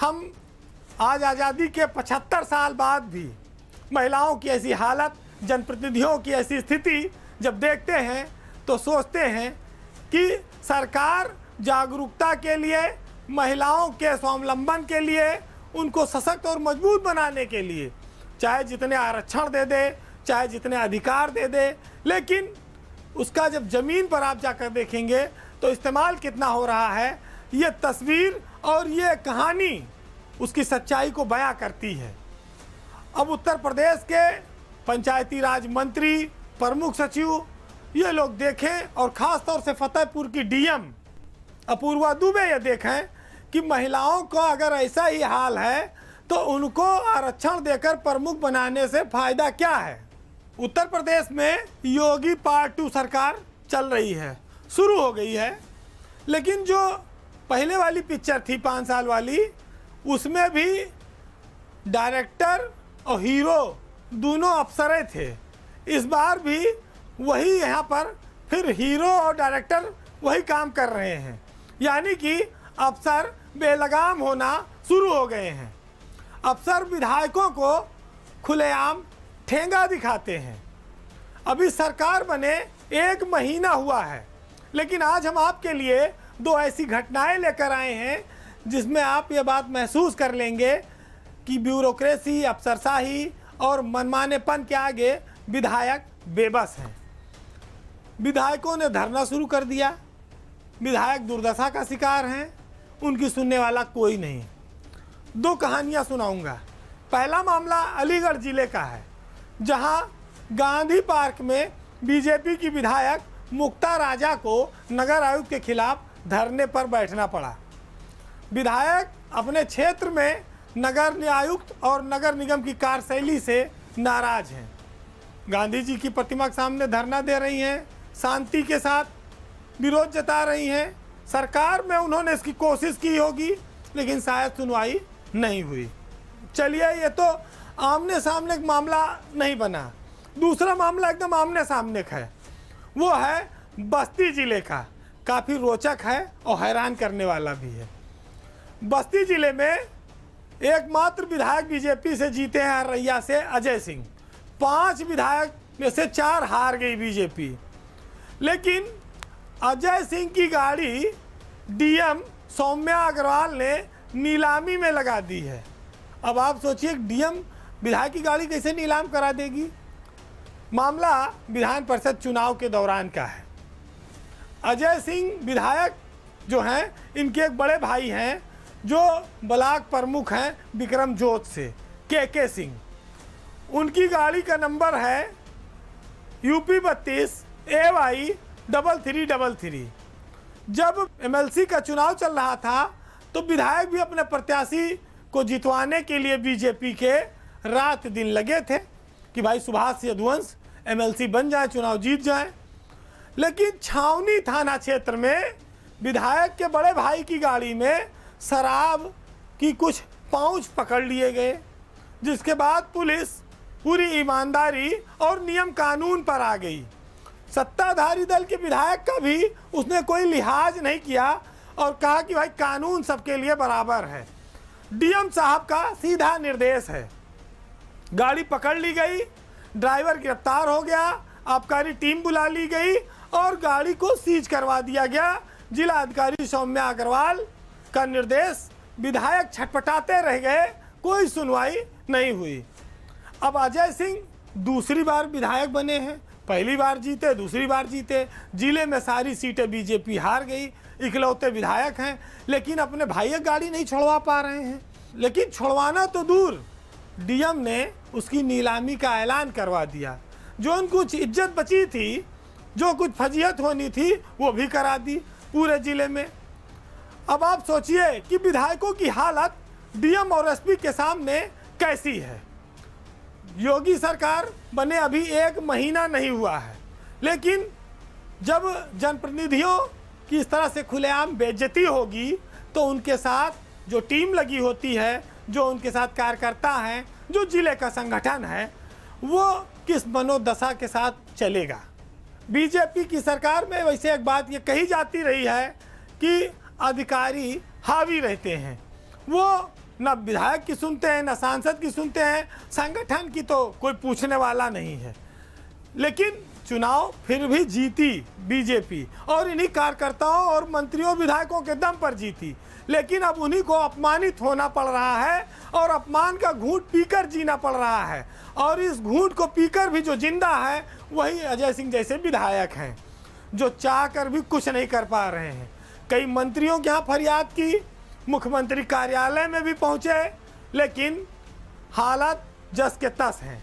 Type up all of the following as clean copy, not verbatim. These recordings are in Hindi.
हम आज आज़ादी के 75 साल बाद भी महिलाओं की ऐसी हालत, जनप्रतिनिधियों की ऐसी स्थिति जब देखते हैं तो सोचते हैं कि सरकार जागरूकता के लिए, महिलाओं के स्वावलंबन के लिए, उनको सशक्त और मजबूत बनाने के लिए चाहे जितने आरक्षण दे दे, चाहे जितने अधिकार दे दे, लेकिन उसका जब ज़मीन पर आप जाकर देखेंगे तो इस्तेमाल कितना हो रहा है, ये तस्वीर और ये कहानी उसकी सच्चाई को बयां करती है। अब उत्तर प्रदेश के पंचायती राज मंत्री, प्रमुख सचिव, ये लोग देखें और ख़ास तौर से फतेहपुर की डीएम अपूर्वा दुबे ये देखें कि महिलाओं का अगर ऐसा ही हाल है तो उनको आरक्षण देकर प्रमुख बनाने से फ़ायदा क्या है। उत्तर प्रदेश में योगी पार्ट 2 सरकार चल रही है, शुरू हो गई है, लेकिन जो पहले वाली पिक्चर थी 5 साल वाली, उसमें भी डायरेक्टर और हीरो दोनों अफसरें थे। इस बार भी वही यहाँ पर फिर हीरो और डायरेक्टर वही काम कर रहे हैं, यानी कि अफसर बेलगाम होना शुरू हो गए हैं। अफसर विधायकों को खुलेआम ठेंगा दिखाते हैं। अभी सरकार बने 1 महीना हुआ है, लेकिन आज हम आपके लिए 2 ऐसी घटनाएं लेकर आए हैं जिसमें आप ये बात महसूस कर लेंगे कि ब्यूरोक्रेसी, अफसरशाही और मनमानेपन के आगे विधायक बेबस हैं। विधायकों ने धरना शुरू कर दिया, विधायक दुर्दशा का शिकार हैं, उनकी सुनने वाला कोई नहीं। 2 कहानियां सुनाऊंगा। पहला मामला अलीगढ़ ज़िले का है, जहां गांधी पार्क में बीजेपी की विधायक मुक्ता राजा को नगर आयुक्त के खिलाफ धरने पर बैठना पड़ा। विधायक अपने क्षेत्र में नगर आयुक्त और नगर निगम की कार्यशैली से नाराज हैं। गांधी जी की प्रतिमा के सामने धरना दे रही हैं, शांति के साथ विरोध जता रही हैं। सरकार में उन्होंने इसकी कोशिश की होगी, लेकिन शायद सुनवाई नहीं हुई। चलिए, ये तो आमने सामने एक मामला नहीं बना। दूसरा मामला एकदम आमने सामने का है, वो है बस्ती जिले का। काफ़ी रोचक है और हैरान करने वाला भी है। बस्ती जिले में एकमात्र विधायक बीजेपी से जीते हैं रैया से अजय सिंह। 5 विधायक में से 4 हार गई बीजेपी, लेकिन अजय सिंह की गाड़ी डीएम सौम्या अग्रवाल ने नीलामी में लगा दी है। अब आप सोचिए, डीएम विधायक की गाड़ी कैसे नीलाम करा देगी। मामला विधान परिषद चुनाव के दौरान का है। अजय सिंह विधायक जो हैं, इनके एक बड़े भाई हैं जो ब्लॉक प्रमुख हैं विक्रमजोत से, के सिंह। उनकी गाड़ी का नंबर है यूपी 32 AY 3333। जब एमएलसी का चुनाव चल रहा था तो विधायक भी अपने प्रत्याशी को जितवाने के लिए बीजेपी के रात दिन लगे थे कि भाई सुभाष यदुवंश एमएलसी बन जाए, चुनाव जीत जाए। लेकिन छावनी थाना क्षेत्र में विधायक के बड़े भाई की गाड़ी में शराब की कुछ पाउच पकड़ लिए गए, जिसके बाद पुलिस पूरी ईमानदारी और नियम कानून पर आ गई। सत्ताधारी दल के विधायक का भी उसने कोई लिहाज नहीं किया और कहा कि भाई कानून सबके लिए बराबर है। डीएम साहब का सीधा निर्देश है, गाड़ी पकड़ ली गई, ड्राइवर गिरफ्तार हो गया, आबकारी टीम बुला ली गई और गाड़ी को सीज करवा दिया गया। जिला अधिकारी सौम्या अग्रवाल का निर्देश, विधायक छटपटाते रह गए, कोई सुनवाई नहीं हुई। अब अजय सिंह दूसरी बार विधायक बने हैं, पहली बार जीते, दूसरी बार जीते। जिले में सारी सीटें बीजेपी हार गई, इकलौते विधायक हैं, लेकिन अपने भाई की गाड़ी नहीं छुड़वा पा रहे हैं। लेकिन छुड़वाना तो दूर, डीएम ने उसकी नीलामी का ऐलान करवा दिया। जो उनको कुछ इज्जत बची थी, जो कुछ फजीहत होनी थी, वो भी करा दी पूरे जिले में। अब आप सोचिए कि विधायकों की हालत डीएम और एसपी के सामने कैसी है। योगी सरकार बने अभी 1 महीना नहीं हुआ है, लेकिन जब जनप्रतिनिधियों की इस तरह से खुलेआम बेइज्जती होगी तो उनके साथ जो टीम लगी होती है, जो उनके साथ कार्यकर्ता हैं, जो जिले का संगठन है, वो किस मनोदशा के साथ चलेगा। बीजेपी की सरकार में वैसे एक बात ये कही जाती रही है कि अधिकारी हावी रहते हैं, वो न विधायक की सुनते हैं, न सांसद की सुनते हैं, संगठन की तो कोई पूछने वाला नहीं है। लेकिन चुनाव फिर भी जीती बीजेपी, और इन्हीं कार्यकर्ताओं और मंत्रियों विधायकों के दम पर जीती। लेकिन अब उन्हीं को अपमानित होना पड़ रहा है और अपमान का घूंट पीकर जीना पड़ रहा है। और इस घूंट को पीकर भी जो जिंदा है वही अजय सिंह जैसे विधायक हैं, जो चाह कर भी कुछ नहीं कर पा रहे हैं। कई मंत्रियों के यहाँ फरियाद की, मुख्यमंत्री कार्यालय में भी पहुँचे, लेकिन हालात जस के तस हैं।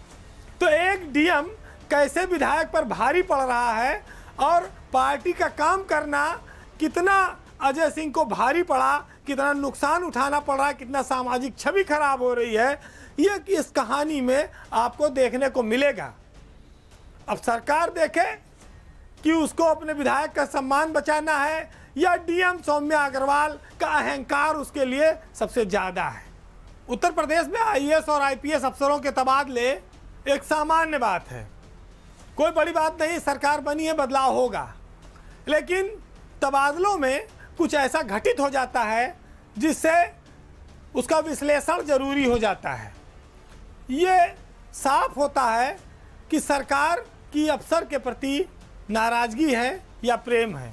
तो एक डीएम कैसे विधायक पर भारी पड़ रहा है और पार्टी का काम करना कितना अजय सिंह को भारी पड़ा, कितना नुकसान उठाना पड़ रहा है, कितना सामाजिक छवि खराब हो रही है, ये इस कहानी में आपको देखने को मिलेगा। अब सरकार देखे कि उसको अपने विधायक का सम्मान बचाना है या डीएम सौम्या अग्रवाल का अहंकार उसके लिए सबसे ज़्यादा है। उत्तर प्रदेश में आईएएस और आईपीएस अफसरों के तबादले एक सामान्य बात है, कोई बड़ी बात नहीं, सरकार बनी है, बदलाव होगा। लेकिन तबादलों में कुछ ऐसा घटित हो जाता है जिससे उसका विश्लेषण जरूरी हो जाता है। ये साफ होता है कि सरकार की अफसर के प्रति नाराज़गी है या प्रेम है।